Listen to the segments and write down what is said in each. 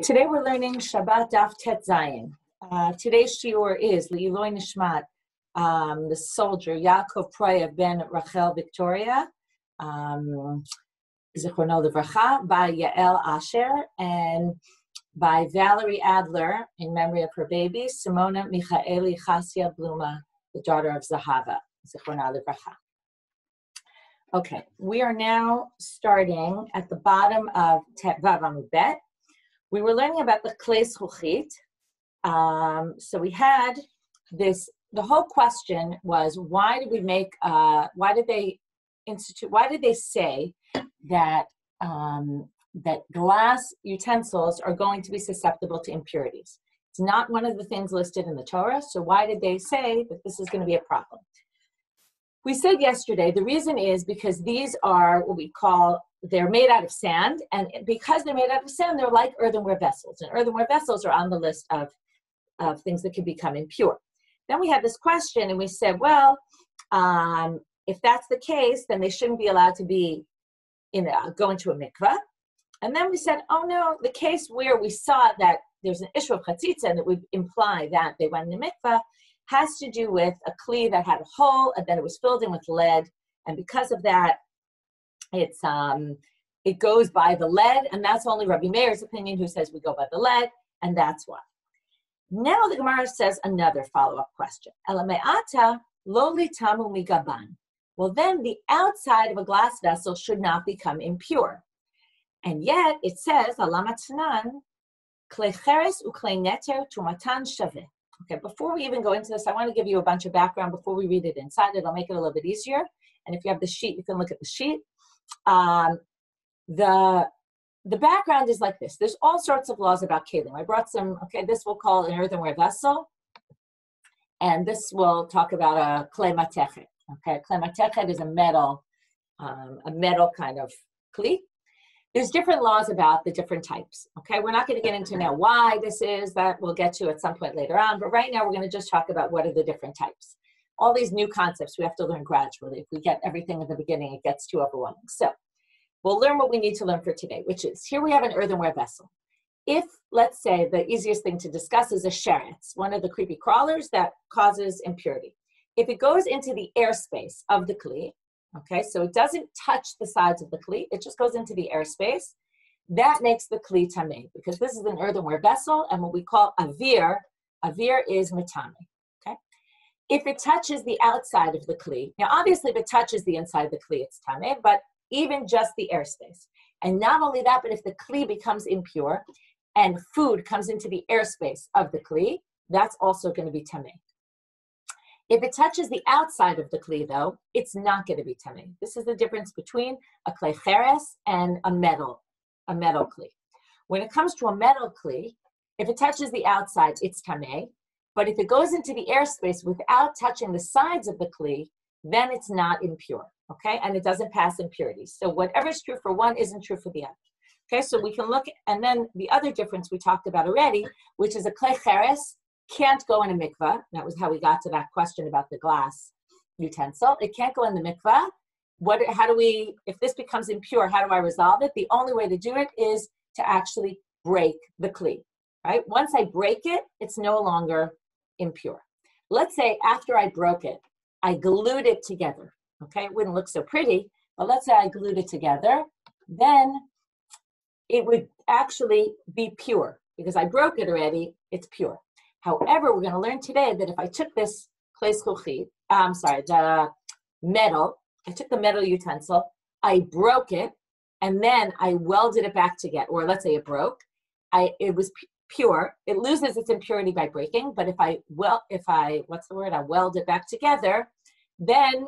Today we're learning Shabbat Daf Tet Zayin. Today's shiur is Le'iloi Nishmat, the soldier Yaakov Proyev ben Rachel Victoria, Zichrono Livracha, by Yael Asher, and by Valerie Adler in memory of her baby, Simona Michaeli Chassia Bluma, the daughter of Zahava, Zichrono Livracha. Okay, we are now starting at the bottom of Tet Vav Amud Bet. We were learning about the klei zchuchit. So we had this, the whole question was, why did they say that that glass utensils are going to be susceptible to impurities? It's not one of the things listed in the Torah, so why did they say that this is going to be a problem? We said yesterday, the reason is because these are what we call, they're made out of sand, and because they're made out of sand, they're like earthenware vessels, and earthenware vessels are on the list of things that can become impure. Then we had this question, and we said, well, if that's the case, then they shouldn't be allowed to be go into a mikveh. And then we said, oh no, the case where we saw that there's an issue of chatzitza, and it would imply that they went in the mikveh, has to do with a kli that had a hole, and then it was filled in with lead, and because of that, it goes by the lead, and that's only Rabbi Meir's opinion, who says we go by the lead, and that's why. Now the Gemara says another follow-up question. Elame'ata lo litamu migaban. Well, then the outside of a glass vessel should not become impure. And yet it says, alamatnan, klei cheres uklei neter tumatan shaveh. Okay, before we even go into this, I want to give you a bunch of background before we read it inside. It'll make it a little bit easier. And if you have the sheet, you can look at the sheet. The background is like this. There's all sorts of laws about kelim. I brought some, okay, this we'll call an earthenware vessel. And this will talk about a klei matechet. Okay, klei matechet is a metal kind of kli. There's different laws about the different types. Okay, we're not going to get into now why this is, that we'll get to at some point later on. But right now we're going to just talk about what are the different types. All these new concepts we have to learn gradually. If we get everything at the beginning, it gets too overwhelming. So we'll learn what we need to learn for today, which is, here we have an earthenware vessel. If, let's say, the easiest thing to discuss is a sheretz, one of the creepy crawlers that causes impurity. If it goes into the airspace of the kli, okay, so it doesn't touch the sides of the kli, it just goes into the airspace, that makes the kli tameh, because this is an earthenware vessel, and what we call avir is metame. If it touches the outside of the kli, now obviously if it touches the inside of the kli, it's tameh, but even just the airspace. And not only that, but if the kli becomes impure and food comes into the airspace of the kli, that's also going to be tameh. If it touches the outside of the kli, though, it's not going to be tameh. This is the difference between a klei cheres and a metal kli. When it comes to a metal kli, if it touches the outside, it's tameh. But if it goes into the airspace without touching the sides of the kli, then it's not impure, okay? And it doesn't pass impurities. So whatever is true for one isn't true for the other. Okay, so we can look, and then the other difference we talked about already, which is a klei cheres can't go in a mikveh. That was how we got to that question about the glass utensil. It can't go in the mikveh. If this becomes impure, how do I resolve it? The only way to do it is to actually break the kli, right? Once I break it, it's no longer impure. Let's say after I broke it, I glued it together. Okay, it wouldn't look so pretty, but let's say I glued it together, then it would actually be pure because I broke it already, it's pure. However, we're going to learn today that if I took this klei zchuchit, the metal, I took the metal utensil, I broke it, and then I welded it back together, or let's say it broke, it was pure. It loses its impurity by breaking, but if I weld it back together, then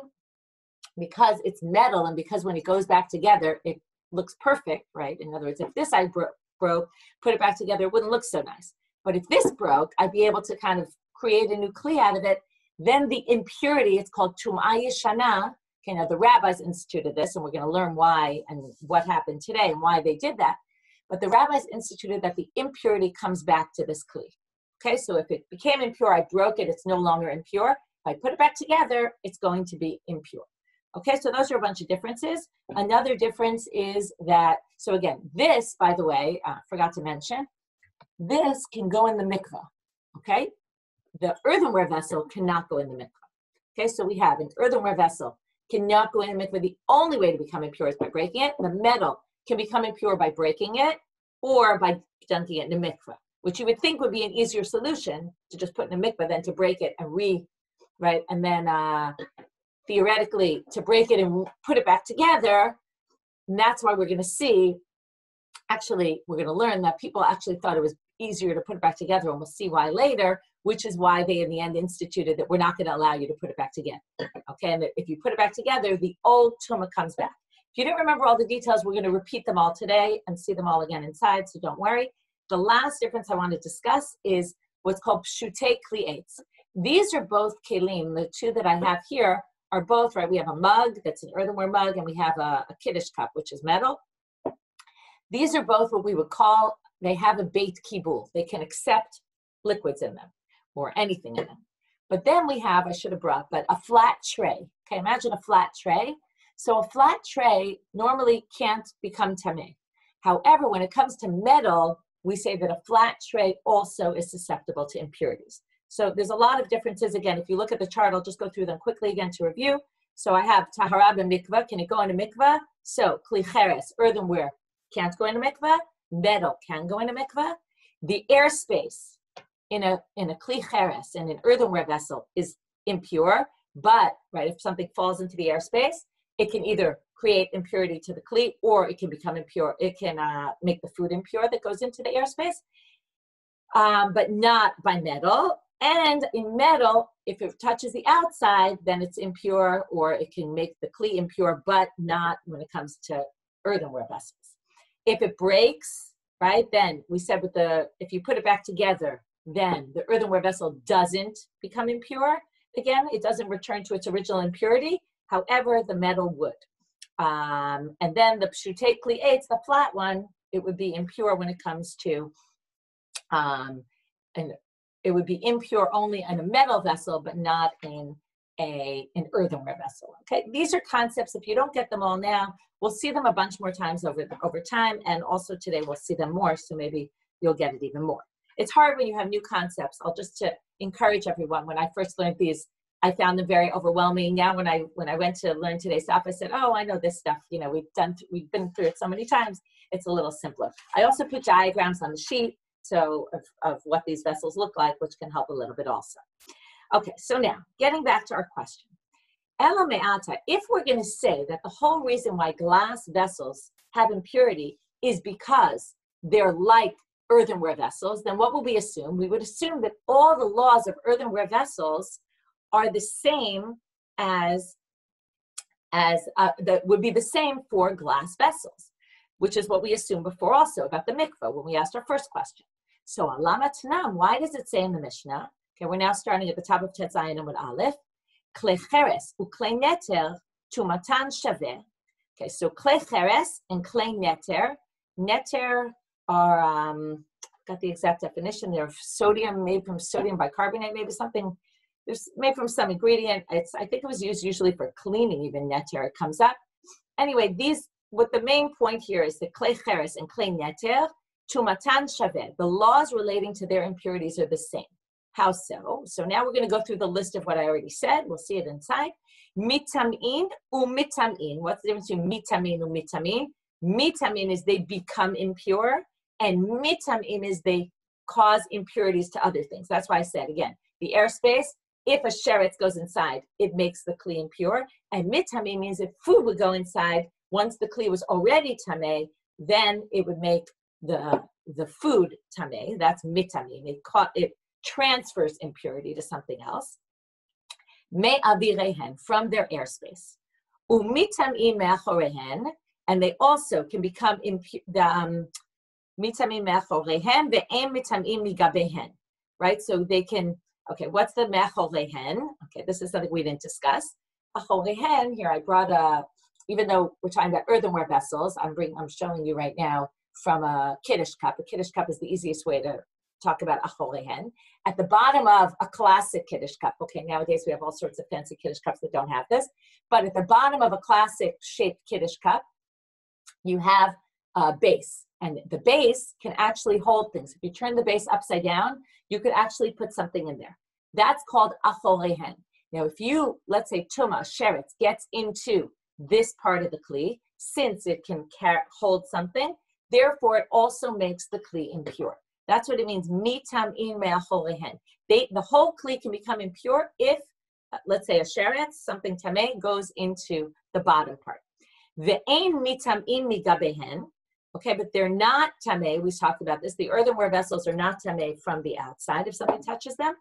because it's metal and because when it goes back together, it looks perfect, right? In other words, if this I broke, put it back together, it wouldn't look so nice. But if this broke, I'd be able to kind of create a new kli out of it. Then the impurity, it's called tum'ah yeshana. Okay, now the rabbis instituted this, and we're going to learn why and what happened today and why they did that. But the rabbis instituted that the impurity comes back to this kli. Okay, so if it became impure, I broke it, it's no longer impure. If I put it back together, it's going to be impure. Okay, so those are a bunch of differences. Another difference is that, so again, this, by the way, forgot to mention, This can go in the mikvah, okay? The earthenware vessel cannot go in the mikvah. Okay, so we have an earthenware vessel cannot go in the mikvah. The only way to become impure is by breaking it. The metal can become impure by breaking it or by dunking it in the mikvah, which you would think would be an easier solution to just put in a mikvah than to break it and right? And then theoretically to break it and put it back together. And that's why we're going to see, actually, we're going to learn that people actually thought it was easier to put it back together, and we'll see why later, which is why they in the end instituted that we're not going to allow you to put it back together. Okay, and if you put it back together, the old tumah comes back. If you didn't remember all the details, we're going to repeat them all today and see them all again inside, so don't worry. The last difference I want to discuss is what's called pshutei kli'etz. These are both kelim. The two that I have here are both, right, we have a mug that's an earthenware mug, and we have a kiddush cup, which is metal. These are both what we would call, they have a beit kibul. They can accept liquids in them or anything in them. But then we have, I should have brought, but a flat tray. Okay, imagine a flat tray. So a flat tray normally can't become tameh. However, when it comes to metal, we say that a flat tray also is susceptible to impurities. So there's a lot of differences. Again, if you look at the chart, I'll just go through them quickly again to review. So I have tahara b'mikvah. Can it go into mikvah? So kli cheres, earthenware, can't go into mikvah. Metal can go into mikvah. The airspace in a kli cheres, in an earthenware vessel, is impure. But right, if something falls into the airspace, it can either create impurity to the kli, or it can become impure. It can make the food impure that goes into the airspace, but not by metal. And in metal, if it touches the outside, then it's impure, or it can make the kli impure, but not when it comes to earthenware vessels. If it breaks, right, then we said if you put it back together, then the earthenware vessel doesn't become impure. Again, it doesn't return to its original impurity. However, the metal would. And then the pshutei kli'etz, the flat one, it would be impure when it comes to, and it would be impure only in a metal vessel, but not in an earthenware vessel. Okay, these are concepts. If you don't get them all now, we'll see them a bunch more times over time, and also today we'll see them more, so maybe you'll get it even more. It's hard when you have new concepts. I'll just to encourage everyone, when I first learned these, I found them very overwhelming. Now when I went to learn today's stuff, I said, oh, I know this stuff. You know, we've been through it so many times. It's a little simpler. I also put diagrams on the sheet of what these vessels look like, which can help a little bit also. Okay, so now getting back to our question. Ela me'ata, if we're going to say that the whole reason why glass vessels have impurity is because they're like earthenware vessels, then what will we assume? We would assume that all the laws of earthenware vessels are the same that would be the same for glass vessels, which is what we assumed before also about the mikvah when we asked our first question. So alama tanam, why does it say in the Mishnah? Okay, we're now starting at the top of Tet Zayin with Aleph. Klei cheres uklei neter tumatan shaveh. Okay, so klei cheres and klei neter. Neter are, got the exact definition. They're sodium, made from sodium bicarbonate, maybe something. It's made from some ingredient. I think it was used usually for cleaning, even neter. It comes up. Anyway, what the main point here is that klei cheres and klei neter tumatan shaveh. The laws relating to their impurities are the same. How so? So now we're going to go through the list of what I already said. We'll see it inside. Mitamin umitamin. What's the difference between mitamin and mitamin? Mitamin is they become impure, and mitamin is they cause impurities to other things. That's why I said, again, the airspace, if a sheretz goes inside, it makes the kli impure. And mitamin means if food would go inside, once the kli was already tameh, then it would make the food tameh. That's mitamin. It transfers impurity to something else. Me avirehen, from their airspace. Umitamin me'achorehen, and they also can become mitamim me'achorehen ve'em mitamim migabehen. Right? So they can, okay, what's the me'achorehen? Okay, this is something we didn't discuss. Achorehen, here I brought even though we're talking about earthenware vessels, I'm showing you right now from a kiddush cup. A kiddush cup is the easiest way to talk about achorehen. At the bottom of a classic kiddush cup, okay, nowadays we have all sorts of fancy kiddush cups that don't have this, but at the bottom of a classic shaped kiddush cup, you have a base. And the base can actually hold things. If you turn the base upside down, you could actually put something in there. That's called achorehen. Now, if you, let's say tuma, sheretz, gets into this part of the kli, since it can hold something, therefore it also makes the kli impure. That's what it means, mitam in me'achorehen. The whole kli can become impure if, let's say a sheretz, something tameh, goes into the bottom part. Ve'ein mitam in migabehen. Okay, but they're not tameh. We talked about this. The earthenware vessels are not tameh from the outside if something touches them.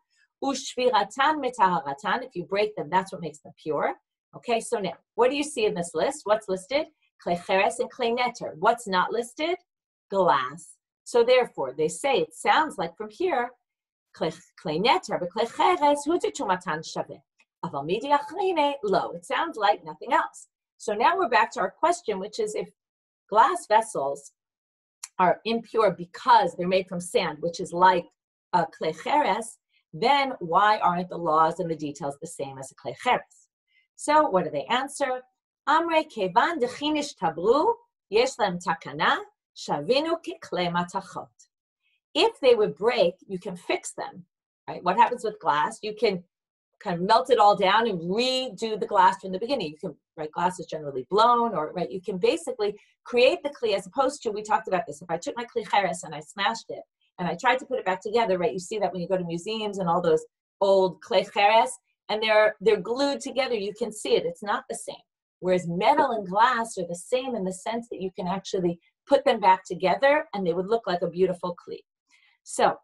Ushviratan mitaharatan. If you break them, that's what makes them pure. Okay, so now, what do you see in this list? What's listed? Klei cheres and klei neter. What's not listed? Glass. So therefore, they say, it sounds like from here, klei neter, but klei cheres, hu tumatan shaveh. Aval midi achrine, lo. It sounds like nothing else. So now we're back to our question, which is if glass vessels are impure because they're made from sand, which is like a klei cheres, then why aren't the laws and the details the same as a klei cheres? So what do they answer? Amre kevan dechinish tabru yesh lem takana shavinu kiklei matachot. If they would break, you can fix them, right? What happens with glass? You can kind of melt it all down and redo the glass from the beginning. You can, right, glass is generally blown, or, right, you can basically create the kli as opposed to, we talked about this, if I took my kli cheres and I smashed it and I tried to put it back together, right, you see that when you go to museums and all those old klei cheres, and they're glued together, you can see it, it's not the same. Whereas metal and glass are the same in the sense that you can actually put them back together and they would look like a beautiful kli. So,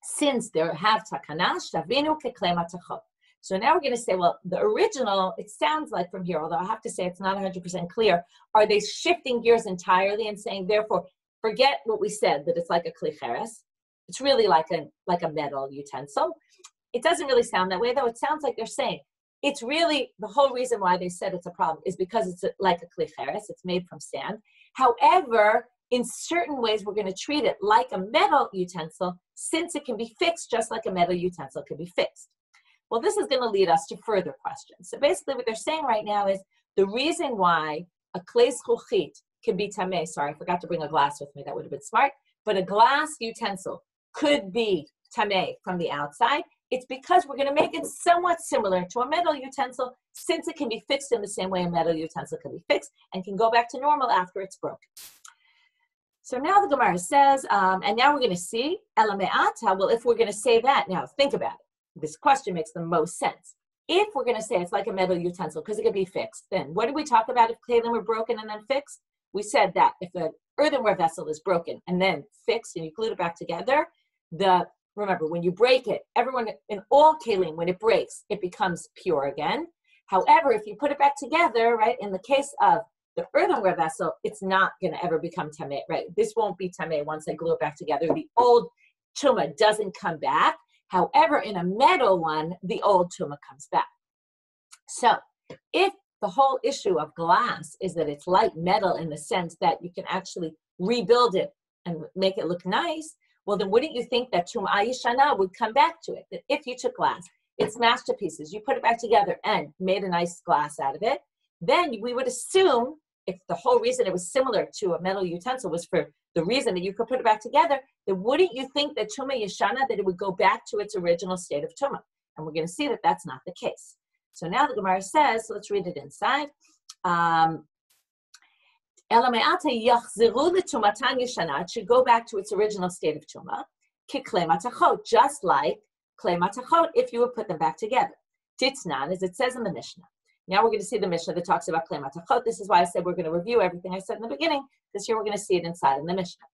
since they have takana, shavinu keklei matachot. So now we're going to say, well, the original, it sounds like from here, although I have to say it's not 100% clear, are they shifting gears entirely and saying, therefore, forget what we said, that it's like a kli cheres. It's really like a metal utensil. It doesn't really sound that way, though. It sounds like they're saying, it's really, the whole reason why they said it's a problem is because it's like a kli cheres. It's made from sand. However, in certain ways, we're going to treat it like a metal utensil since it can be fixed just like a metal utensil can be fixed. Well, this is going to lead us to further questions. So basically what they're saying right now is the reason why a klei zchuchit can be tameh, sorry, I forgot to bring a glass with me, that would have been smart, but a glass utensil could be tameh from the outside. It's because we're going to make it somewhat similar to a metal utensil since it can be fixed in the same way a metal utensil can be fixed and can go back to normal after it's broken. So now the Gemara says, and now we're going to see, ela me'ata, well, if we're going to say that, now think about it. This question makes the most sense. If we're going to say it's like a metal utensil because it can be fixed, then what did we talk about if kalim were broken and then fixed? We said that if an earthenware vessel is broken and then fixed and you glue it back together, remember, when you break it, everyone in all kalim, when it breaks, it becomes pure again. However, if you put it back together, right, in the case of the earthenware vessel, it's not going to ever become tameh, right? This won't be tameh once I glue it back together. The old tuma doesn't come back. However, in a metal one, the old tuma comes back. So if the whole issue of glass is that it's like metal in the sense that you can actually rebuild it and make it look nice, well, then wouldn't you think that tuma yishana would come back to it? That if you took glass, it's smashed to pieces, you put it back together and made a nice glass out of it, then we would assume if the whole reason it was similar to a metal utensil was for the reason that you could put it back together, then wouldn't you think that tuma yishana, that it would go back to its original state of tuma? And we're going to see that that's not the case. So now the Gemara says, so let's read it inside. It should go back to its original state of tuma, just like klei matachot, if you would put them back together. Titnan, as it says in the Mishnah. Now we're going to see the Mishnah that talks about klei matachot. This is why I said we're going to review everything I said in the beginning, because here we're going to see it inside in the Mishnah.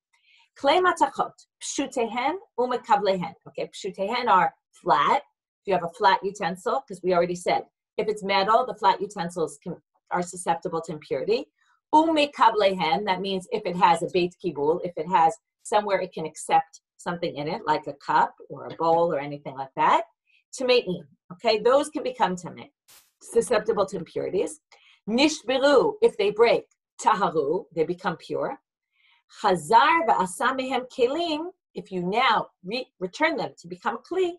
Klei matachot, pshutehen umekablehen. Okay, pshutehen are flat. If you have a flat utensil, because we already said, if it's metal, the flat utensils are susceptible to impurity. Umekablehen, that means if it has a beit kibul, if it has somewhere it can accept something in it, like a cup or a bowl or anything like that. Tamein, okay, those can become tamei, susceptible to impurities. Nishbiru, if they break, taharu, they become pure. Chazar va'asa mehem kelim, if you now return them to become kli,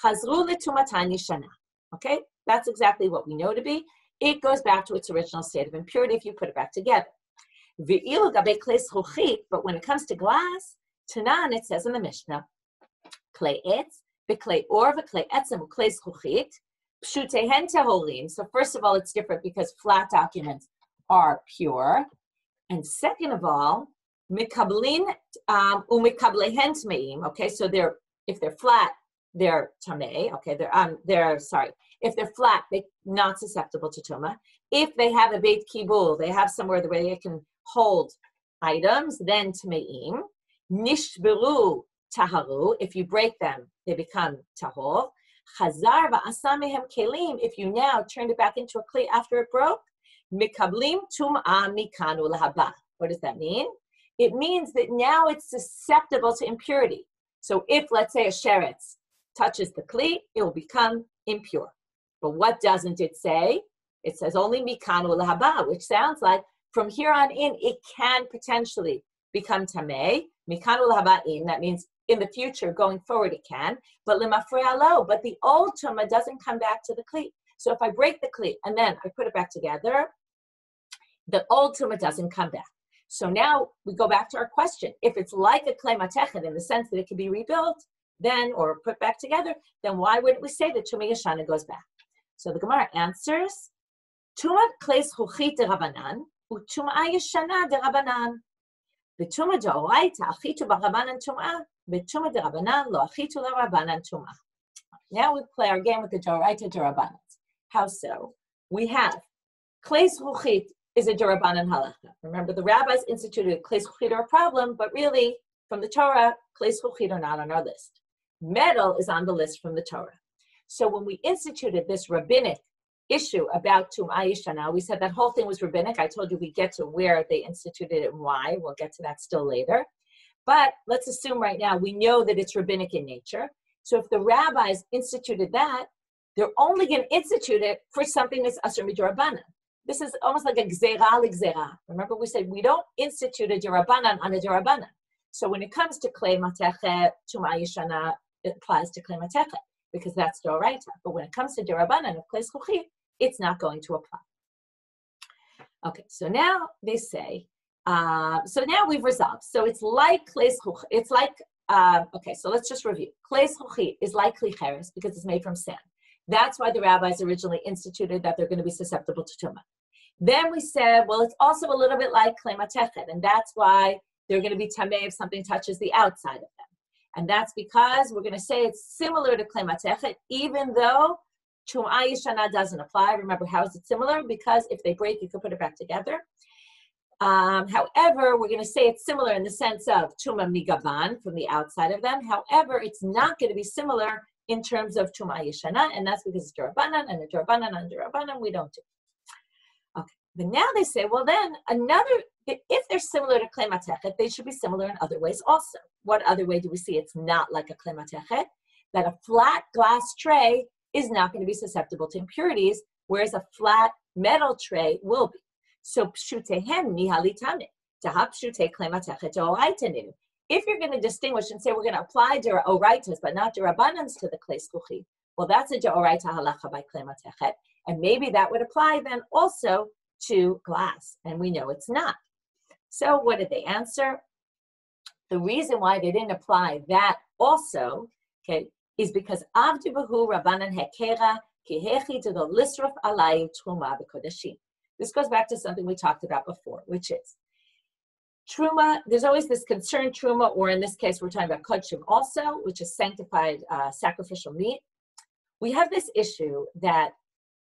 chazru letumatan yishana. Okay, that's exactly what we know to be. It goes back to its original state of impurity if you put it back together. But when it comes to glass, Tanan, it says in the Mishnah, Klei etz, v'klei or, v'klei etzem, v'klei zchuchit, pshutehen teholim. So first of all, it's different because flat documents are pure. And second of all, mikablin umikablehen tmeim. Okay, so if they're flat, they're tamei. Okay, if they're flat, they're not susceptible to tuma. If they have a beit kibul, they have somewhere where they can hold items, then tmeim. Nishberu taharu. If you break them, they become tahor. Chazar va'asa mehem kelim. If you now turned it back into a kli after it broke, mikablim tum'a mikanu lahaba. What does that mean? It means that now it's susceptible to impurity. So if, let's say, a sheretz touches the kli, it will become impure. But what doesn't it say? It says only mikanu lahaba, which sounds like from here on in, it can potentially become tamei. Mikanu lahaba in, that means in the future, going forward, it can. But lemafreya lo, but the old tuma doesn't come back to the kli. So if I break the kli and then I put it back together, the old tuma doesn't come back. So now we go back to our question. If it's like a klei matechet in the sense that it can be rebuilt, then, or put back together, then why wouldn't we say that tuma yashana goes back? So the Gemara answers, tuma klei zchuchit de Rabbanan, utuma yashana de Rabbanan. Betuma deoraita achitu b'Rabbanan tumah, betuma de Rabbanan lo achitu l'Rabbanan tumah. Now we play our game with the deoraita de Rabbanan. How so? We have klei zchuchit is a Rabbanan halacha. Remember, the rabbis instituted klei zchuchit are a problem, but really, from the Torah, klei zchuchit are not on our list. Metal is on the list from the Torah. So when we instituted this rabbinic issue about tum'ah yishana, we said that whole thing was rabbinic. I told you we get to where they instituted it and why. We'll get to that still later. But let's assume right now we know that it's rabbinic in nature. So if the rabbis instituted that, they're only going to institute it for something that's asur midrabanan. This is almost like a gzera l'gzera. Remember, we said we don't institute a derabanan on a derabanan. So when it comes to klei matechet, tum'ah yishana, it applies to klei matechet because that's doraita. But when it comes to derabanan of klei zchuchit, it's not going to apply. Okay, so now they say, so now we've resolved. So it's like klei zchuchit. It's like, okay, so let's just review. Klei zchuchit is like kli cheres because it's made from sand. That's why the rabbis originally instituted that they're going to be susceptible to tumah. Then we said, well, it's also a little bit like klei matechet, and that's why they're going to be tamei if something touches the outside of them. And that's because we're going to say it's similar to klei matechet, even though tum'ah yishana doesn't apply. Remember, how is it similar? Because if they break, you can put it back together. However, we're going to say it's similar in the sense of tumah migavan, from the outside of them. However, it's not going to be similar in terms of tum'ah yishana, and that's because it's derabanan, and the derabanan and derabanan we don't do. Okay, but now they say, well then, if they're similar to klei matechet, they should be similar in other ways also. What other way do we see it's not like a klei matechet? That a flat glass tray is not going to be susceptible to impurities, whereas a flat metal tray will be. So pshutehen nihalitane, taha pshute klei matechet oraitanu. If you're going to distinguish and say we're going to apply oraitas but not derabanans to the klei zchuchit, well, that's a oraita halacha by klei matechet, and maybe that would apply then also to glass, and we know it's not. So what did they answer? The reason why they didn't apply that also, okay, is because avdu b'hu rabbanan hekera ki hechi to the lisruf alai truma b'kodashim. This goes back to something we talked about before, which is truma. There's always this concern truma, or in this case, we're talking about kodshim also, which is sanctified sacrificial meat. We have this issue that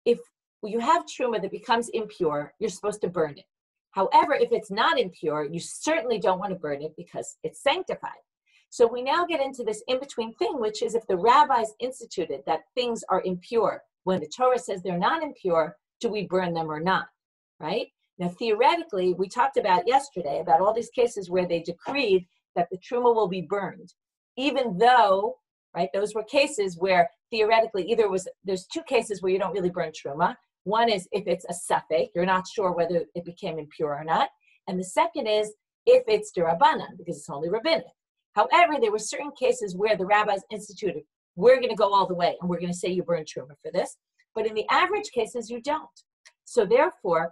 if you have truma that becomes impure, you're supposed to burn it. However, if it's not impure, you certainly don't want to burn it because it's sanctified. So we now get into this in-between thing, which is if the rabbis instituted that things are impure, when the Torah says they're not impure, do we burn them or not, right? Now, theoretically, we talked about yesterday about all these cases where they decreed that the truma will be burned, even though, right, those were cases where theoretically there's two cases where you don't really burn truma. One is if it's a safek, you're not sure whether it became impure or not. And the second is if it's derabanan, because it's only rabbinic. However, there were certain cases where the rabbis instituted, we're going to go all the way and we're going to say you burn truma for this. But in the average cases, you don't. So therefore,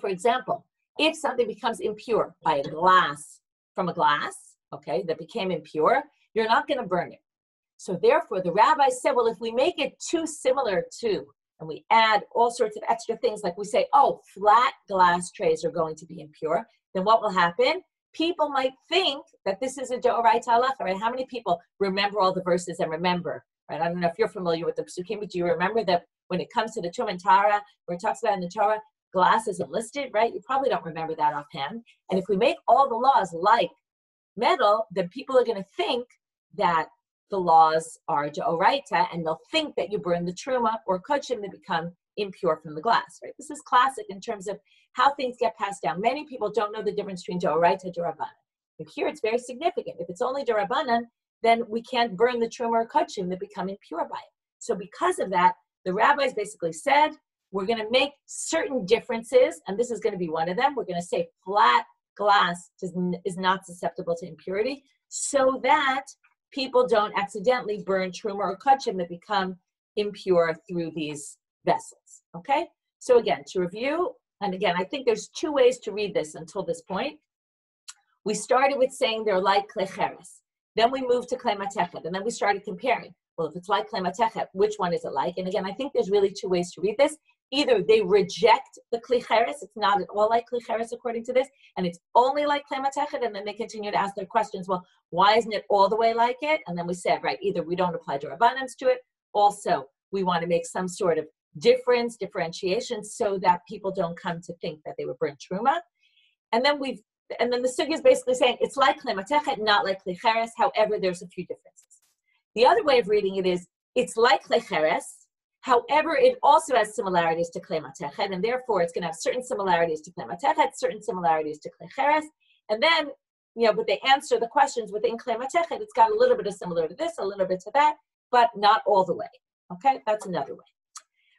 for example, If something becomes impure by a glass, from a glass, okay, that became impure, you're not going to burn it. So therefore, the rabbis said, well, if we make it too similar to, and we add all sorts of extra things, like we say, oh, flat glass trays are going to be impure, then what will happen? People might think that this is a Doraita halacha, right? How many people remember all the verses and remember, right? I don't know if you're familiar with the psukim, but do you remember that when it comes to the Tum and Tara, where it talks about in the Torah, glass isn't listed, right? You probably don't remember that offhand. And if we make all the laws like metal, then people are going to think that the laws are Doraita, and they'll think that you burn the truma or kochim that become impure from the glass, right? This is classic in terms of how things get passed down. Many people don't know the difference between Doraita and Rabbanan. But here it's very significant. If it's only Rabbanan, then we can't burn the truma or kochim that become impure by it. So because of that, the rabbis basically said, we're going to make certain differences, and this is going to be one of them. We're going to say flat glass is not susceptible to impurity, so that people don't accidentally burn truma or kochim that become impure through these vessels, okay? So again, to review, and again, I think there's two ways to read this until this point. We started with saying they're like klei cheres. Then we moved to klei matechet, and then we started comparing. Well, if it's like klei matechet, which one is it like? And again, I think there's really two ways to read this. Either they reject the klei cheres, it's not at all like klei cheres according to this, and it's only like klei matechet, and then they continue to ask their questions, well, why isn't it all the way like it? And then we said, right, either we don't apply Rabbanans to it, also we want to make some sort of differentiation so that people don't come to think that they were burnt truma. And then the sugya is basically saying it's like klei matechet, not like klei cheres, however, there's a few differences. The other way of reading it is, it's like klei cheres, however, it also has similarities to klei matechet, and therefore it's going to have certain similarities to klei matechet, certain similarities to klei cheres, and then, but they answer the questions within klei matechet. It's got a little bit of similar to this, a little bit to that, but not all the way. Okay, that's another way.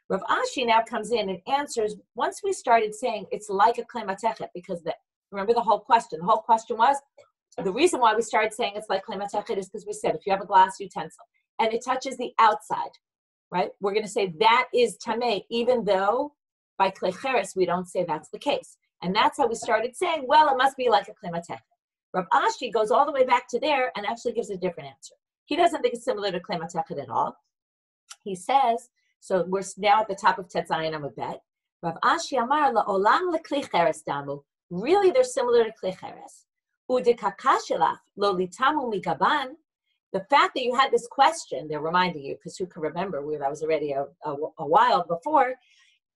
Rav Ashi now comes in and answers, once we started saying it's like a klei matechet, because remember the whole question. The whole question was, the reason why we started saying it's like klei matechet is because we said if you have a glass utensil and it touches the outside, right? We're going to say that is tamei, even though by klei cheres we don't say that's the case. And that's how we started saying, well, it must be like a klei matechet. Rav Ashi goes all the way back to there and actually gives a different answer. He doesn't think it's similar to klei matechet at all. He says, so we're now at the top of Tet Zayin Amud Bet. Rav Ashi amar la'olam leklei cheres damu. Really, they're similar to klei cheres. Udekakashelach lo litamu migaban. The fact that you had this question, they're reminding you, because who can remember, that was already a while before,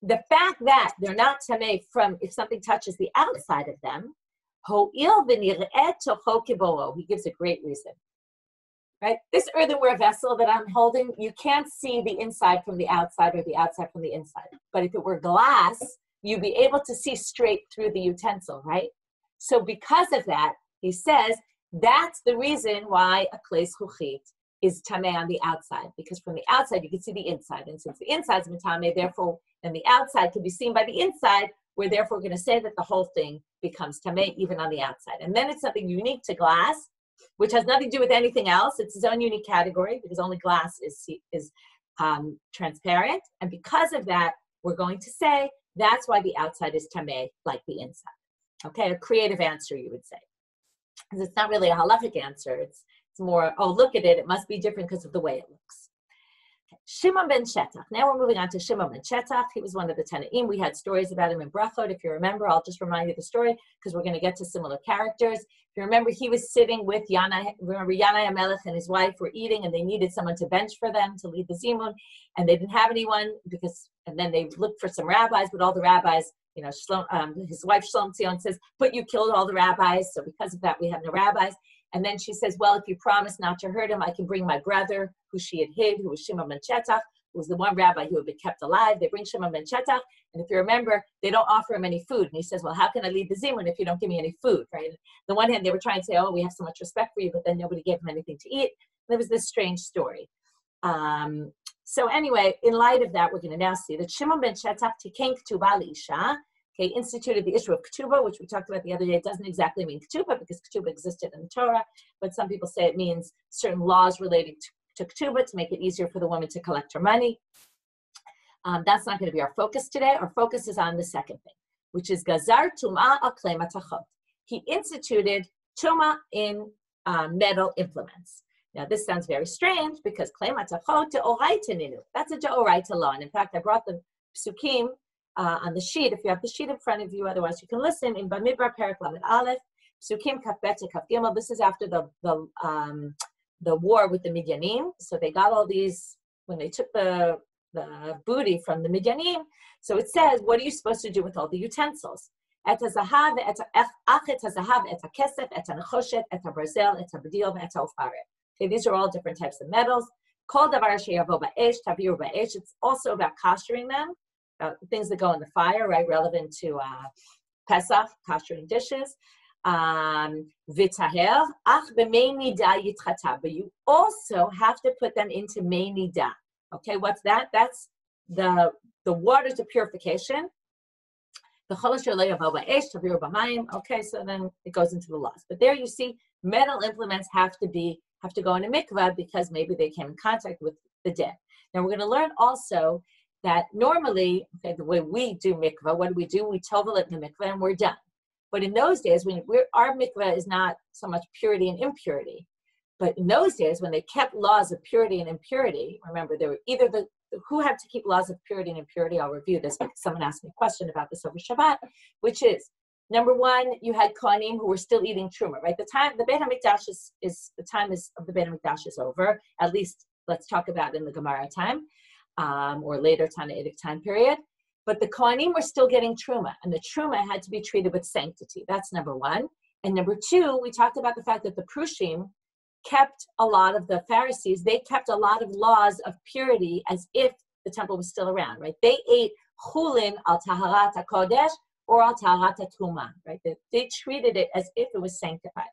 the fact that they're not tamei from if something touches the outside of them, ho'il v'nir'et tocho kibo'o. He gives a great reason. Right? This earthenware vessel that I'm holding, you can't see the inside from the outside or the outside from the inside. But if it were glass, you'd be able to see straight through the utensil, right? So because of that, he says, that's the reason why a klei zchuchit is tamei on the outside, because from the outside you can see the inside, and since the inside is tamei, therefore, and the outside can be seen by the inside, we're therefore going to say that the whole thing becomes tamei even on the outside. And then it's something unique to glass, which has nothing to do with anything else. It's its own unique category because only glass is transparent, and because of that, we're going to say that's why the outside is tamei like the inside. Okay, a creative answer, you would say. Because it's not really a halachic answer. It's more, oh, look at it. It must be different because of the way it looks. Okay. Shimon ben Shetach. Now we're moving on to Shimon ben Shetach. He was one of the Tanaim. We had stories about him in Brachot. If you remember, I'll just remind you the story because we're going to get to similar characters. If you remember, he was sitting with Yanai. Remember, Yanai HaMelech and his wife were eating, and they needed someone to bench for them to lead the Zimun, and they didn't have anyone and then they looked for some rabbis, but all the rabbis, his wife Shlom Tzion says, but you killed all the rabbis, so because of that, we have no rabbis. And then she says, well, if you promise not to hurt him, I can bring my brother, who she had hid, who was Shimon ben Shetach, who was the one rabbi who had been kept alive. They bring Shimon ben Shetach, and if you remember, they don't offer him any food. And he says, well, how can I lead the Zimun if you don't give me any food, right? On the one hand, they were trying to say, oh, we have so much respect for you, but then nobody gave him anything to eat. And there was this strange story. So anyway, in light of that, we're going to now see that Shimon ben Shetach tikein ketubah l'isha, instituted the issue of ketubah, which we talked about the other day. It doesn't exactly mean ketubah because ketubah existed in the Torah, but some people say it means certain laws relating to ketubah to make it easier for the woman to collect her money. That's not going to be our focus today. Our focus is on the second thing. which is Gazar Tumah al Klei Matachot. He instituted Tumah in metal implements. Now, this sounds very strange because Klei Matachot De'oraita Ninu. That's a De'oraita law. And in fact, I brought the psukim on the sheet. If you have the sheet in front of you, otherwise you can listen. In Bamidbar Perek Lamed Aleph, psukim Kaf Bet to Kaf Gimel. This is after the war with the Midyanim. So they got all these, when they took the booty from the Midyanim. So it says, what are you supposed to do with all the utensils? Et hazahav, et hazahav, et hakesef, et hanechoshet, et habarzel, et habadil, et haofaret. Okay, these are all different types of metals. Kol davar sheyavo ba'esh, taviru ba'esh. It's also about koshering them, things that go in the fire, right? Relevant to Pesach, koshering dishes. V'taher, ach b'mei nida yitchata. But you also have to put them into mei nida. Okay, what's that? That's the waters of purification. Okay, so then it goes into the laws. But there you see, metal implements have to go in a mikvah because maybe they came in contact with the dead. Now we're going to learn also that normally, okay, the way we do mikvah, what do? We tovel it in the mikvah and we're done. But in those days, our mikvah is not so much purity and impurity. But in those days, when they kept laws of purity and impurity, remember, there were either who had to keep laws of purity and impurity. I'll review this because someone asked me a question about this over Shabbat, which is, number one, you had Kohanim who were still eating truma, right? The Beit HaMikdash the time of the Beit HaMikdash is over. At least let's talk about in the Gemara time, or later Tanaitic time period. But the Kohanim were still getting truma, and the truma had to be treated with sanctity. That's number one. And number two, we talked about the fact that the Prushim kept a lot of the Pharisees, they kept a lot of laws of purity as if the temple was still around, right? They ate chulin al taharat HaKodesh or al taharat HaTruma, right? They treated it as if it was sanctified.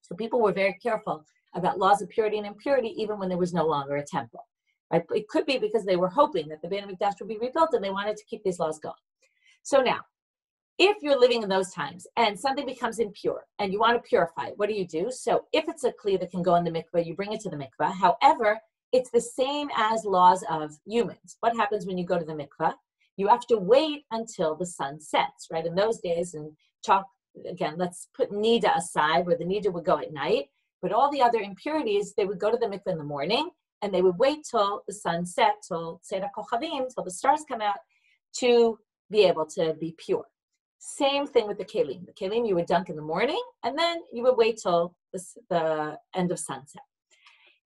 So people were very careful about laws of purity and impurity even when there was no longer a temple, right? It could be because they were hoping that the Beit HaMikdash would be rebuilt and they wanted to keep these laws going. So now, if you're living in those times and something becomes impure and you want to purify it, what do? So if it's a kli that can go in the mikveh, you bring it to the mikveh. However, it's the same as laws of humans. What happens when you go to the mikveh? You have to wait until the sun sets, right? In those days, and talk again, let's put nida aside where the nida would go at night, but all the other impurities, they would go to the mikveh in the morning and they would wait till the sun set, till Seder Kochavim, till the stars come out to be able to be pure. Same thing with the kelim. The kelim you would dunk in the morning, and then you would wait till the end of sunset.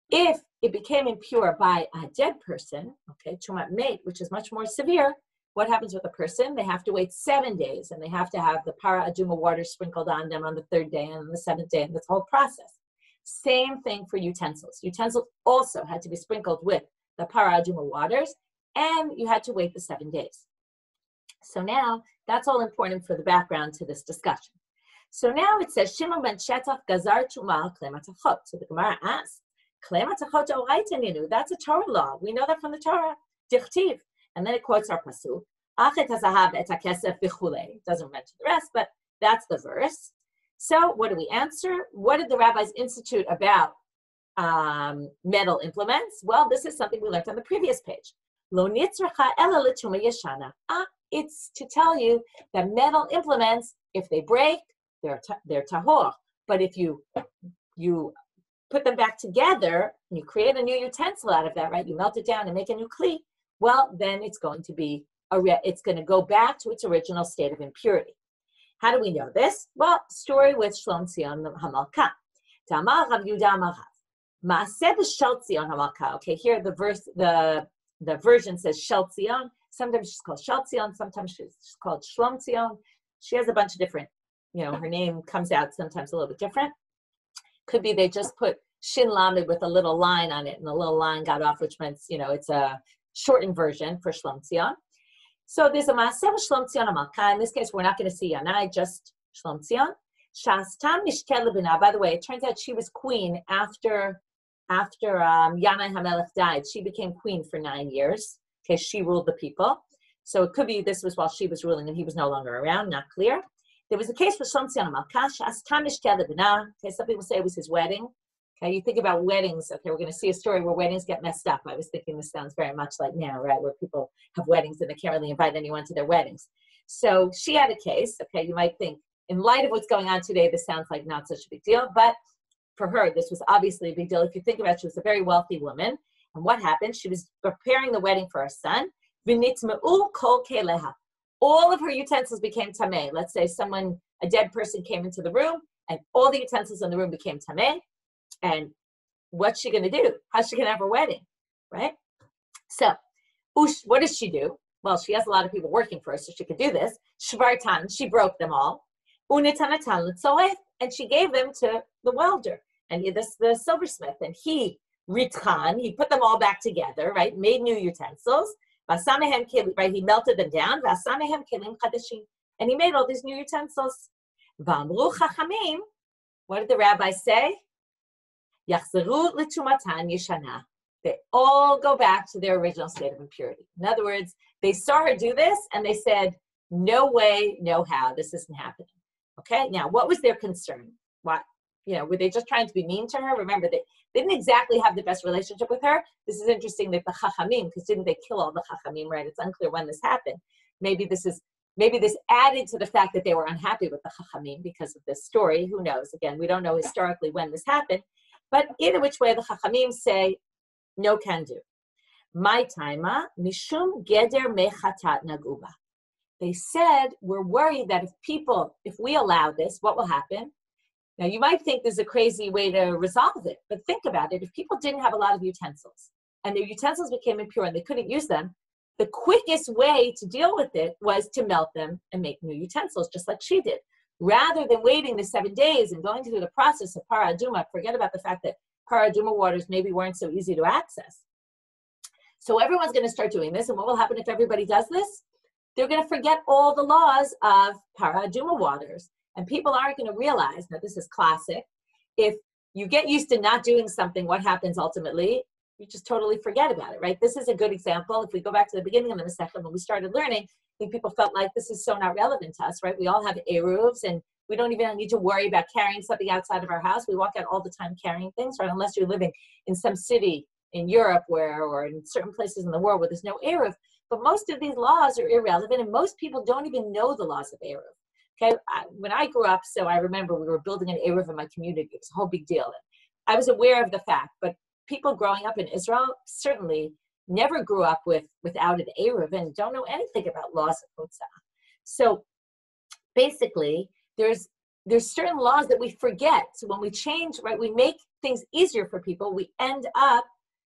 If it became impure by a dead person, okay, tumat mate, which is much more severe, what happens with a person? They have to wait 7 days, and they have to have the para aduma water sprinkled on them on the 3rd day and on the 7th day, and this whole process. Same thing for utensils. Utensils also had to be sprinkled with the para aduma waters, and you had to wait the 7 days. So now, that's all important for the background to this discussion. So now it says, Shimon ben Shetach gazar tumah klei matachot. So the Gemara asks, klei matachot d'oraita ninu. That's a Torah law. We know that from the Torah. Dichtiv. And then it quotes our pasuk. Achet hazahav et hakesef v'chulei. Doesn't mention the rest, but that's the verse. So what do we answer? What did the rabbis institute about metal implements? Well, this is something we learned on the previous page. Lo nitzracha ela l'tumah yeshana. It's to tell you that metal implements, if they break, they're tahor. But if you put them back together, and you create a new utensil out of that, right? You melt it down and make a new kli. Well, then it's going to go back to its original state of impurity. How do we know this? Well, story with Shlom Tzion Hamalka. Tamar Rav Yudah Amar Rav. Maaseh b'Shel Tzion Hamalka. Okay, here the version says Shel Tzion. Sometimes she's called Shel Tzion, sometimes she's called Shlom Tzion. She has a bunch of different, her name comes out sometimes a little bit different. Could be they just put Shin Lamed with a little line on it, and the little line got off, which means, it's a shortened version for Shlom Tzion. So there's a Maaseh Shlom Tzion Hamalka. In this case, we're not going to see Yanai, just Shlom Tzion. Shastam Mishkel Lebina. By the way, it turns out she was queen after Yanai HaMelech died. She became queen for 9 years. Okay, she ruled the people. So it could be this was while she was ruling and he was no longer around, not clear. There was a case for Shlom Tzion Hamalka. Shastam Mishkel Lebina. Okay, some people say it was his wedding. Okay, you think about weddings. Okay, we're going to see a story where weddings get messed up. I was thinking this sounds very much like now, right, where people have weddings and they can't really invite anyone to their weddings. So she had a case. Okay, you might think, in light of what's going on today, this sounds like not such a big deal, but for her, this was obviously a big deal. If you think about it, she was a very wealthy woman. And what happened? She was preparing the wedding for her son. All of her utensils became tameh. Let's say a dead person came into the room, and all the utensils in the room became tameh. And what's she going to do? How's she going to have her wedding, right? So, what does she do? Well, she has a lot of people working for her, so she could do this. Shvartan, she broke them all. Unitanatan l'tzoef, and she gave them to the welder and the silversmith, and he put them all back together, right? Made new utensils. Right? He melted them down. And he made all these new utensils. V'amru chachamim, what did the rabbi say? Yachzeru l'tumatan yeshana. They all go back to their original state of impurity. In other words, they saw her do this and they said, no way, no how, this isn't happening. Okay, now what was their concern? What, were they just trying to be mean to her? Remember, they didn't exactly have the best relationship with her. This is interesting that the Chachamim, because didn't they kill all the Chachamim, right? It's unclear when this happened. Maybe this added to the fact that they were unhappy with the Chachamim because of this story. Who knows? Again, we don't know historically when this happened. But either which way, the Chachamim say, no can do. My taima, mishum geder mechatat naguba. They said, we're worried that if we allow this, what will happen? Now, you might think there's a crazy way to resolve it, but think about it. If people didn't have a lot of utensils and their utensils became impure and they couldn't use them, the quickest way to deal with it was to melt them and make new utensils, just like she did. Rather than waiting the 7 days and going through the process of para aduma, forget about the fact that para aduma waters maybe weren't so easy to access. So everyone's going to start doing this, and what will happen if everybody does this? They're going to forget all the laws of para aduma waters. And people aren't going to realize, now this is classic, if you get used to not doing something, what happens ultimately? You just totally forget about it, right? This is a good example. If we go back to the beginning of the Masechta, when we started learning, I think people felt like this is so not relevant to us, right? We all have eruvs, and we don't even need to worry about carrying something outside of our house. We walk out all the time carrying things, right? Unless you're living in some city in Europe or in certain places in the world where there's no eruv. But most of these laws are irrelevant, and most people don't even know the laws of eruv. Okay, when I grew up, so I remember we were building an eruv in my community. It was a whole big deal. I was aware of the fact, but people growing up in Israel certainly never grew up without an eruv and don't know anything about laws of Hotzah. So basically, there's certain laws that we forget. So when we change, right, we make things easier for people, we end up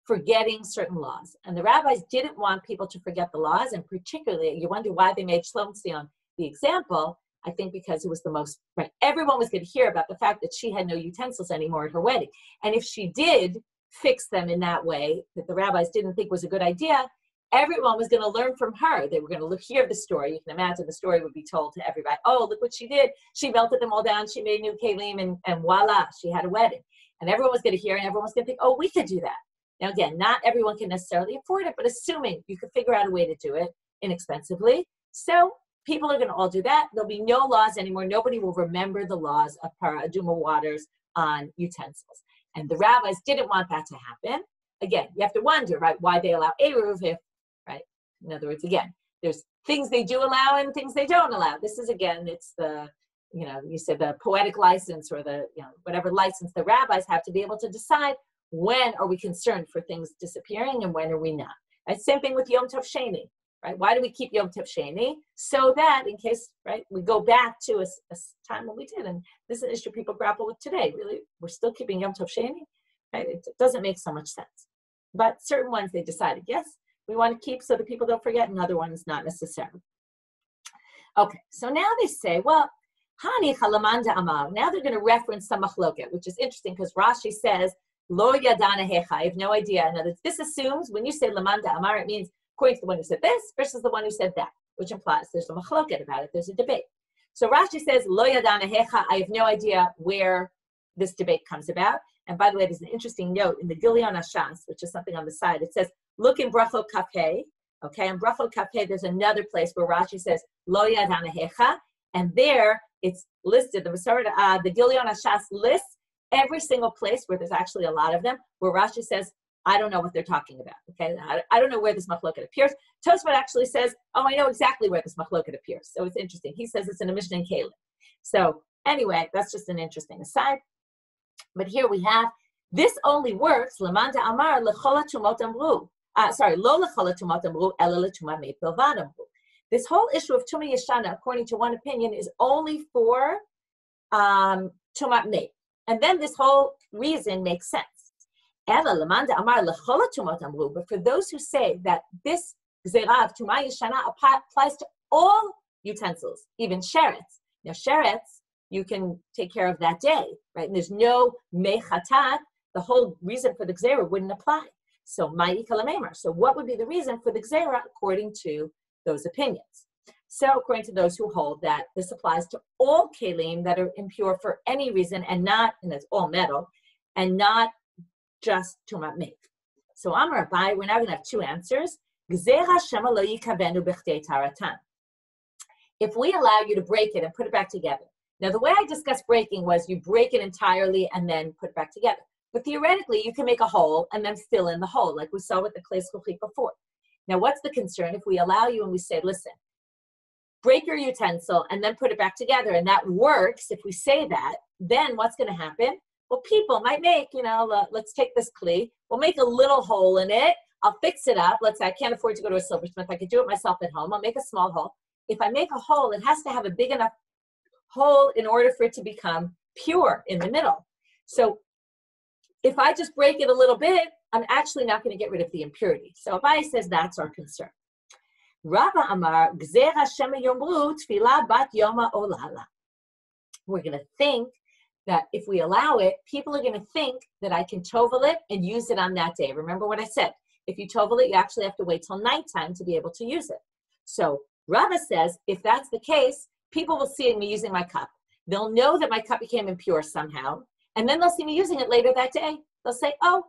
forgetting certain laws. And the rabbis didn't want people to forget the laws, and particularly, you wonder why they made Shlom Tzion the example. I think because it was the most, right, everyone was going to hear about the fact that she had no utensils anymore at her wedding. And if she did fix them in that way that the rabbis didn't think was a good idea, everyone was going to learn from her. They were going to hear the story. You can imagine the story would be told to everybody. Oh, look what she did. She melted them all down. She made new kelim, and voila, she had a wedding. And everyone was going to hear, and everyone was going to think, oh, we could do that. Now, again, not everyone can necessarily afford it, but assuming you could figure out a way to do it inexpensively. So people are going to all do that. There'll be no laws anymore. Nobody will remember the laws of para aduma waters on utensils. And the rabbis didn't want that to happen. Again, you have to wonder, right, why they allow eruv if, right? In other words, again, there's things they do allow and things they don't allow. This is, again, it's the, you said the poetic license or the, whatever license the rabbis have to be able to decide when are we concerned for things disappearing and when are we not. Right? Same thing with Yom Tov Sheni. Right? Why do we keep Yom Tov Sheni? So that in case, right, we go back to a time when we did, and this is an issue people grapple with today. Really, we're still keeping Yom Tov Sheni, right? It doesn't make so much sense. But certain ones they decided, yes, we want to keep so that people don't forget, and other ones not necessarily. Okay, so now they say, well, Hani Chalamanda Amar. Now they're going to reference some machloket, which is interesting because Rashi says, Lo Yadana Hecha. I have no idea. In other words, this assumes when you say Lamanda Amar, it means according to the one who said this versus the one who said that, which implies there's a machloket about it, there's a debate. So Rashi says, Lo Yadana Hecha, I have no idea where this debate comes about. And by the way, there's an interesting note in the Gilion Hashas, which is something on the side. It says, look in Brachot Kafeh, okay, in Brachot Kafeh, there's another place where Rashi says, Lo Yadana Hecha, and there it's listed, the Gilion Hashas lists every single place where there's actually a lot of them, where Rashi says, I don't know what they're talking about. Okay, I don't know where this machloket appears. Tosfot actually says, oh, I know exactly where this machloket appears. So it's interesting. He says it's in a Mishnah in Kalim. So anyway, that's just an interesting aside. But here we have, this only works, Lamanda Amar lechola tumot amru. Sorry, lo lechola tumot amru, ela letuma meit bilvad amru. This whole issue of Tuma Yeshana, according to one opinion, is only for Tumat Meit. And then this whole reason makes sense. But for those who say that this Gzerah of Tuma Yeshana applies to all utensils, even sheretz. Now, sheretz, you can take care of that day, right? And there's no mechatat. The whole reason for the Gzerah wouldn't apply. So, ma'i kalamemer. So, what would be the reason for the Gzerah according to those opinions? So, according to those who hold that this applies to all kelim that are impure for any reason and not, and it's all metal, and not just tumat meit. So, Amar Abai, we're now going to have two answers. If we allow you to break it and put it back together. Now, the way I discussed breaking was you break it entirely and then put it back together. But theoretically, you can make a hole and then fill in the hole, like we saw with the klei zkuchit before. Now, what's the concern if we allow you and we say, listen, break your utensil and then put it back together, and that works, if we say that, then what's going to happen? Well, people might make, let's take this kli, we'll make a little hole in it, I'll fix it up. Let's say I can't afford to go to a silversmith, I could do it myself at home, I'll make a small hole. If I make a hole, it has to have a big enough hole in order for it to become pure in the middle. So if I just break it a little bit, I'm actually not going to get rid of the impurity. So Abai says that's our concern. Rabba Amar, Gzera Shema Yomru, Tfilah Bat Yoma Olala. We're going to think that if we allow it, people are going to think that I can tovel it and use it on that day. Remember what I said. If you tovel it, you actually have to wait till nighttime to be able to use it. So Rabba says, if that's the case, people will see me using my cup. They'll know that my cup became impure somehow, and then they'll see me using it later that day. They'll say, oh,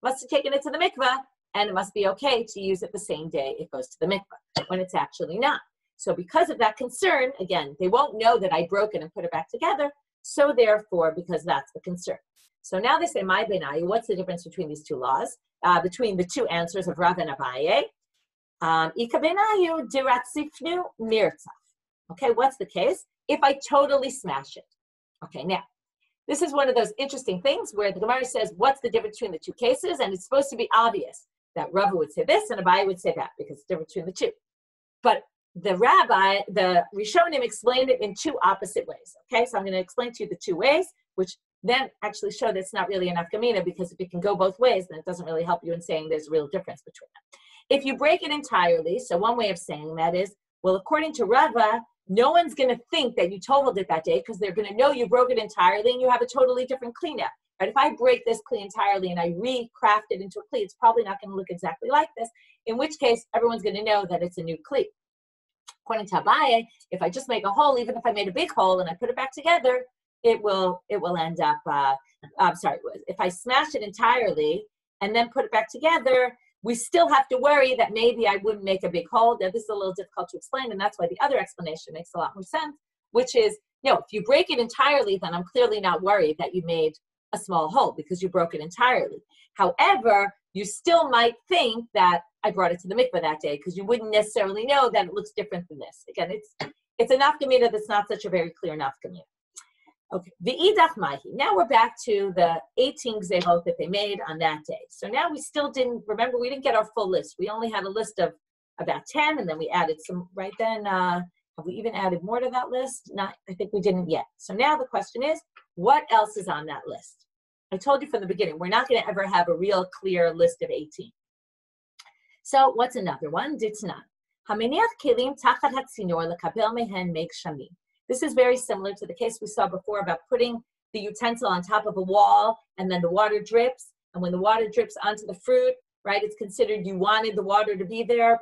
must have taken it to the mikveh, and it must be okay to use it the same day it goes to the mikveh, when it's actually not. So because of that concern, again, they won't know that I broke it and put it back together, so therefore, because that's the concern. So now they say, my benayu, what's the difference between these two laws, between the two answers of Rav and Abaye? Ika benayu diratzifnu mirtzach. Okay, what's the case? If I totally smash it. Okay, now, this is one of those interesting things where the Gemara says, what's the difference between the two cases? And it's supposed to be obvious that Rava would say this and Abai would say that because it's different between the two. But the Rishonim explained it in two opposite ways. Okay, so I'm going to explain to you the two ways, which then actually show that it's not really an nafkamina, because if it can go both ways, then it doesn't really help you in saying there's a real difference between them. If you break it entirely, so one way of saying that is, well, according to Rava, no one's going to think that you toveled it that day because they're going to know you broke it entirely and you have a totally different kli now. Right? If I break this kli entirely and I recraft it into a kli, it's probably not going to look exactly like this, in which case everyone's going to know that it's a new kli. According to Abaye, if I just make a hole, even if I made a big hole and I put it back together, it will end up, if I smash it entirely and then put it back together, we still have to worry that maybe I wouldn't make a big hole. Now, this is a little difficult to explain, and that's why the other explanation makes a lot more sense, which is, if you break it entirely, then I'm clearly not worried that you made a small hole because you broke it entirely. However, you still might think that I brought it to the mikveh that day because you wouldn't necessarily know that it looks different than this. Again, it's a nafkamina that's not such a very clear nafkamina. Okay, the idach mahi. Now we're back to the 18 gzerot that they made on that day. So now we still didn't get our full list. We only had a list of about 10, and then we added some right then. Have we even added more to that list? Not, I think we didn't yet. So now the question is, what else is on that list? I told you from the beginning, we're not going to ever have a real clear list of 18. So what's another one? Ditznan. Hameniach kelim tachat hatzinor lekabel mehen make shamim. This is very similar to the case we saw before about putting the utensil on top of a wall and then the water drips. And when the water drips onto the fruit, right, it's considered you wanted the water to be there.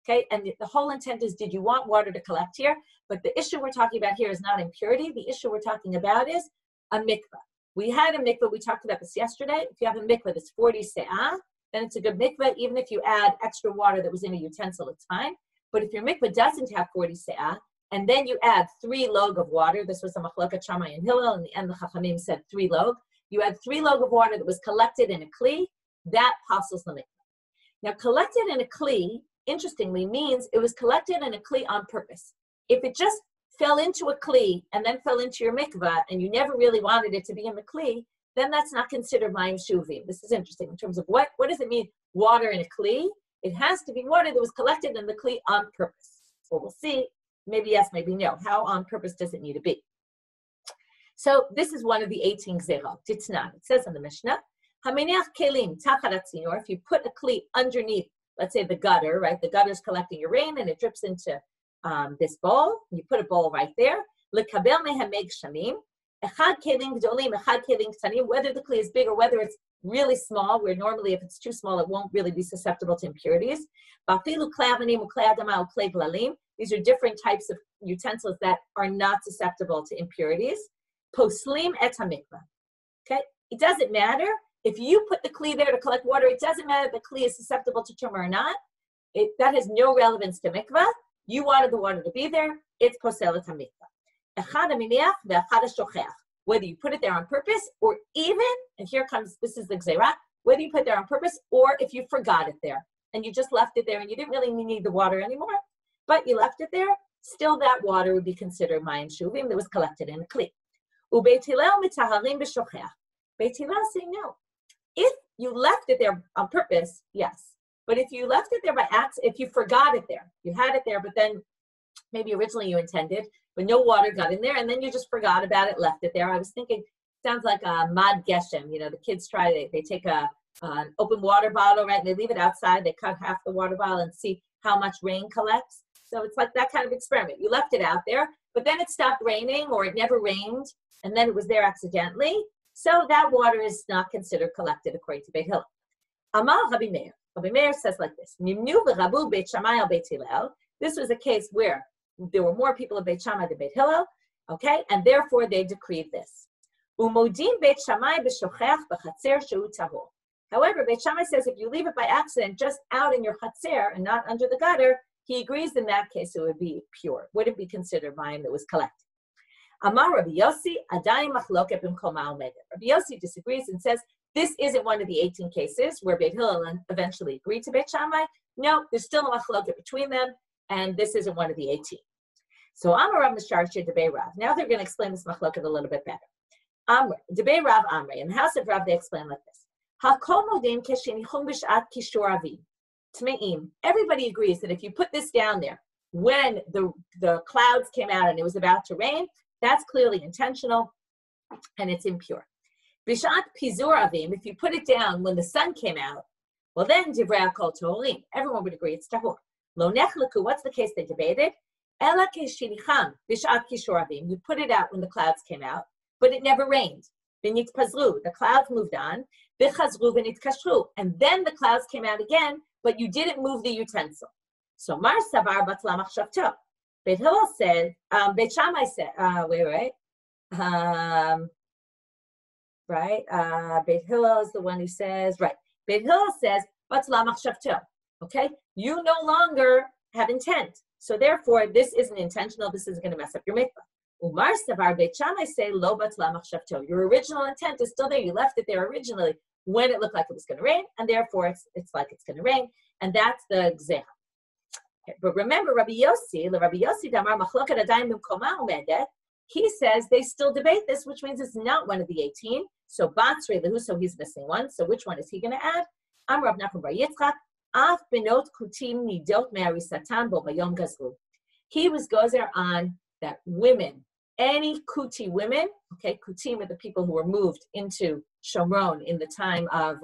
Okay, and the whole intent is, did you want water to collect here? But the issue we're talking about here is not impurity. The issue we're talking about is a mikveh. We had a mikveh, we talked about this yesterday. If you have a mikveh that's 40 se'ah, then it's a good mikveh. Even if you add extra water that was in a utensil, it's fine. But if your mikveh doesn't have 40 se'ah, and then you add 3 log of water. This was a machloket Shammai and Hillel. In the end, the Chachamim said 3 log. You add 3 log of water that was collected in a kli. that passes the mikvah. Now, collected in a kli, interestingly, means it was collected in a kli on purpose. If it just fell into a kli and then fell into your mikvah, and you never really wanted it to be in the kli, then that's not considered mayim shuvim. This is interesting in terms of what does it mean, water in a kli? It has to be water that was collected in the kli on purpose. Well, we'll see, maybe yes, maybe no. How on purpose does it need to be? So this is one of the 18 gzerot. Titnan. It says in the Mishnah, Haminech kelim tachat hatzinor. If you put a kli underneath, let's say the gutter, right? The gutter is collecting your rain and it drips into this bowl. You put a bowl right there. Lekabel mehem meg shamim. Echad kelim gdolim, echad kelim ktanim. Whether the kli is big or whether it's really small, where normally if it's too small, it won't really be susceptible to impurities. Bafilu klei avanim uklei adama uklei blalim. These are different types of utensils that are not susceptible to impurities. Poslim et hamikvah. Okay, it doesn't matter if you put the kli there to collect water. It doesn't matter if the kli is susceptible to tumor or not. That has no relevance to mikvah. You wanted the water to be there. It's posel et hamikvah. Echad haminiach ve'echad hashochech. Whether you put it there on purpose or even, and here comes, this is the gzerah, whether you put it there on purpose or if you forgot it there and you just left it there and you didn't really need the water anymore, but you left it there, still that water would be considered mayim shuvim that was collected in a kli. Beit Hillel saying no. If you left it there on purpose, yes. But if you left it there by accident, if you forgot it there, you had it there, but then maybe originally you intended, but no water got in there, and then you just forgot about it, left it there. I was thinking, sounds like a mad geshem. You know, the kids they take an open water bottle, right, and they leave it outside. They cut half the water bottle and see how much rain collects. So it's like that kind of experiment. You left it out there, but then it stopped raining or it never rained, and then it was there accidentally. So that water is not considered collected according to Beit Hillel. Amar Rabbi Meir. Rabbi Meir says like this. Nimnu v'rabu Beit Shammai al Beit Hillel. This was a case where there were more people of Beit Shammai than Beit Hillel, okay, and therefore they decreed this. Umodim Beit Shammai b'shochech b'chatzer shehu tahor. However, Beit Shammai says if you leave it by accident just out in your chatzer and not under the gutter, he agrees in that case it would be pure, wouldn't be considered mayim that was collected. Amar Rabbi Yossi, Adayim machloket b'mkol ma'omedet. Rabbi Yossi disagrees and says this isn't one of the 18 cases where Beit Hillel eventually agreed to Beit Shammai. No, there's still a machloket between them, and this isn't one of the 18. So Amar Rav Misharche Debei Rav. Now they're going to explain this machloket a little bit better. Amr Debei Rav Amre. In the house of Rav, they explain like this: Hakol modim keshenichum b'shat kishur avim tmeim. Everybody agrees that if you put this down there when the clouds came out and it was about to rain, that's clearly intentional and it's impure. B'shat pizur avim. If you put it down when the sun came out, well then divrei hakol torim. Everyone would agree it's tahor. Lo nechleku. What's the case they debated? Ela keshinicham b'shat kishur avim. You put it out when the clouds came out, but it never rained. V'nitpazru. The clouds moved on. V'chazru v'nitkashru. And then the clouds came out again, but you didn't move the utensil. So Mar Savar Batla Machshavto. Beit Hillel said, Beit Shammai said, Beit Hillel is the one who says, right. Beit Hillel says, Batla Machshavto. Okay? You no longer have intent. So therefore, this isn't intentional. This isn't going to mess up your mikvah. Umar Savar Beit Shammai say, Lo Batla Machshavto. Your original intent is still there. You left it there originally when it looked like it was going to rain, and therefore it's like it's going to rain, and that's the gzera. Okay, but remember, Rabbi Yossi, Damar Machloket Adayim B'mkoma Umedet, he says they still debate this, which means it's not one of the 18. So Batzri Lehu, so he's missing one. So which one is he going to add? Am Rav Nachman Bar Yitzchak, Af Benot Kutim Nidot Me'arisatan Bo Bayom Gazlu. He was gozer on that women, any Kuti women, okay, Kutim are the people who were moved into Shomron in the time of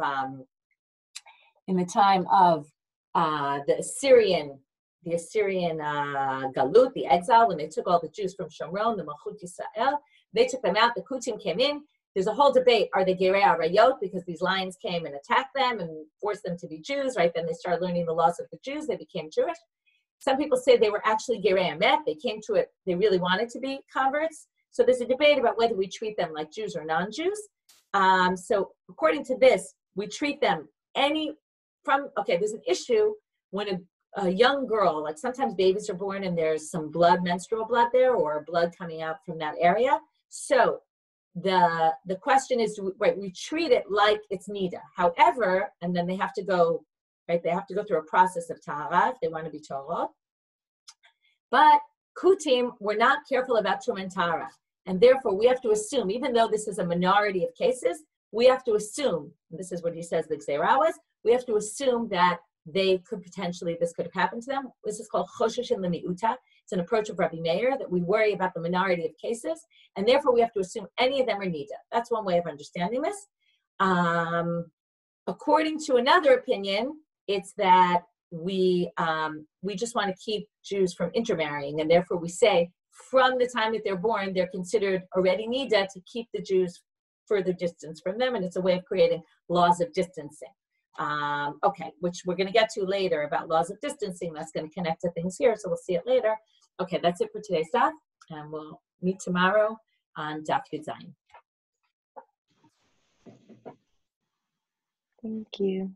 the Assyrian Galut, the exile, when they took all the Jews from Shomron, the Malchut Yisrael, they took them out, the Kutim came in. There's a whole debate, are they Gerei Arayot, because these lions came and attacked them and forced them to be Jews, right? Then they started learning the laws of the Jews, they became Jewish. Some people say they were actually Gerei Amet, they came to it, they really wanted to be converts. So there's a debate about whether we treat them like Jews or non-Jews. So according to this, we treat them there's an issue when a young girl, like sometimes babies are born and there's some blood, menstrual blood there, or blood coming out from that area. So the question is, right, we treat it like it's nida. However, and then they have to go, right, they have to go through a process of tahara if they want to be torah. But kutim, we're not careful about truma and tahara. And therefore, we have to assume, even though this is a minority of cases, we have to assume, and this is what he says the Gzeirah was, we have to assume that they could potentially, this could have happened to them. This is called choshesh in lemiuta. It's an approach of Rabbi Meir that we worry about the minority of cases, and therefore we have to assume any of them are nida. That's one way of understanding this. According to another opinion, it's that we just want to keep Jews from intermarrying, and therefore we say from the time that they're born, they're considered already nida to keep the Jews further distance from them, and it's a way of creating laws of distancing. Okay, which we're going to get to later about laws of distancing. That's going to connect to things here, so we'll see it later. Okay, that's it for today's daf, and we'll meet tomorrow on Daf Yud Zayin. Thank you.